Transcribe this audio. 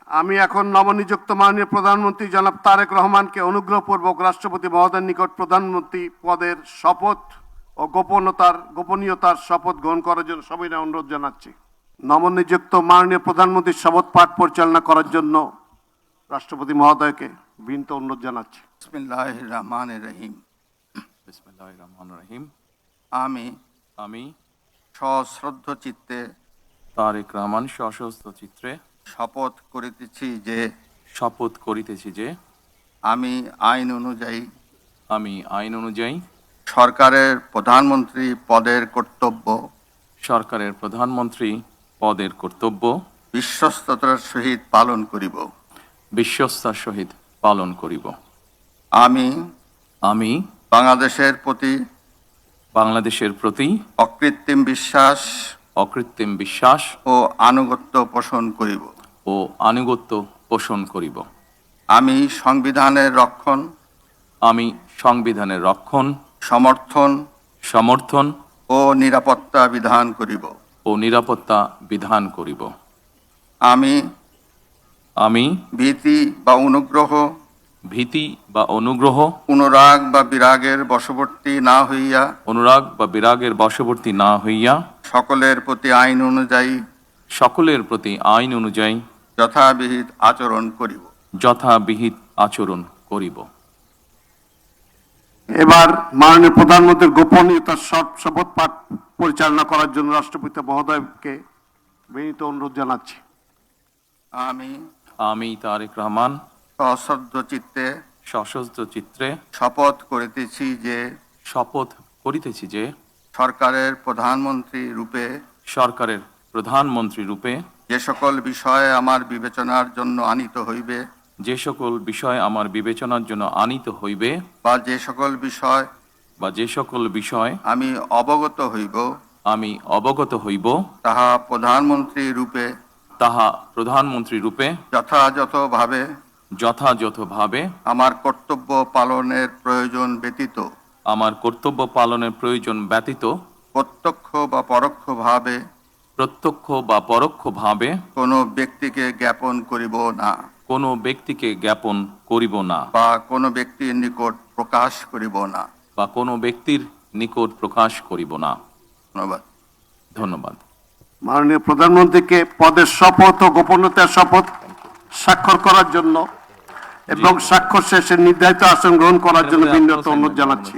আমি এখন নবনিযুক্ত মাননীয় প্রধানমন্ত্রী জনাব তারেক রহমানকে অনুগ্রহপূর্বক রাষ্ট্রপতি মহোদয়ের নিকট প্রধানমন্ত্রী পদের শপথ ও গোপনীয়তার শপথ গ্রহণ করার জন্য সবিনয় অনুরোধ জানাচ্ছি। নবনিযুক্ত মাননীয় প্রধানমন্ত্রীর শপথ পাঠ পরিচালনা করার জন্য রাষ্ট্রপতি মহোদয়কে বিনীত অনুরোধ জানাচ্ছি। বিসমিল্লাহির রহমানির রহিম। বিসমিল্লাহির রহমানির রহিম। আমি সশ্রদ্ধ চিত্তে তারেক রহমান সশস্ত্র চিত্রে শপথ করিতেছি যে আমি আইন অনুযায়ী সরকারের প্রধানমন্ত্রী পদের কর্তব্য বিশ্বস্ততার সহিত পালন করিব। আমি বাংলাদেশের প্রতি অকৃত্রিম বিশ্বাস ও আনুগত্য পোষণ করিব। আমি সংবিধানের রক্ষণ সমর্থন ও নিরাপত্তা বিধান করিব। আমি ভীতি বা অনুগ্রহ অনুরাগ বা বিরাগের বশবর্তী না হইয়া সকলের প্রতি আইন অনুযায়ী যথাবিহিত আচরণ করিব। এবার মাননীয় প্রধানমন্ত্রীর গোপনীয়তার শপথ পাঠ পরিচালনা করার জন্য রাষ্ট্রপতি মহোদয়কে বিনীত অনুরোধ জানাচ্ছি। আমি তারেক রহমান সশস্ত্র চিত্রে শপথ করিতেছি যে সরকারের প্রধানমন্ত্রী রূপে যে সকল বিষয় আমার বিবেচনার জন্য আনিত হইবে বা যে সকল বিষয় আমি অবগত হইব তাহা প্রধানমন্ত্রী রূপে যথাযথভাবে আমার কর্তব্য পালনের প্রয়োজন ব্যতীত প্রত্যক্ষ বা পরোক্ষভাবে কোনো ব্যক্তিকে জ্ঞাপন করিব না বা কোনো ব্যক্তির নিকট প্রকাশ করিব না। ধন্যবাদ। মাননীয় প্রধানমন্ত্রীকে পদের শপথ ও গোপনীয়তার শপথ স্বাক্ষর করার জন্য এবং স্বাক্ষর শেষে নির্ধারিত আসন গ্রহণ করার জন্য বিনীত অনুরোধ জানাচ্ছি।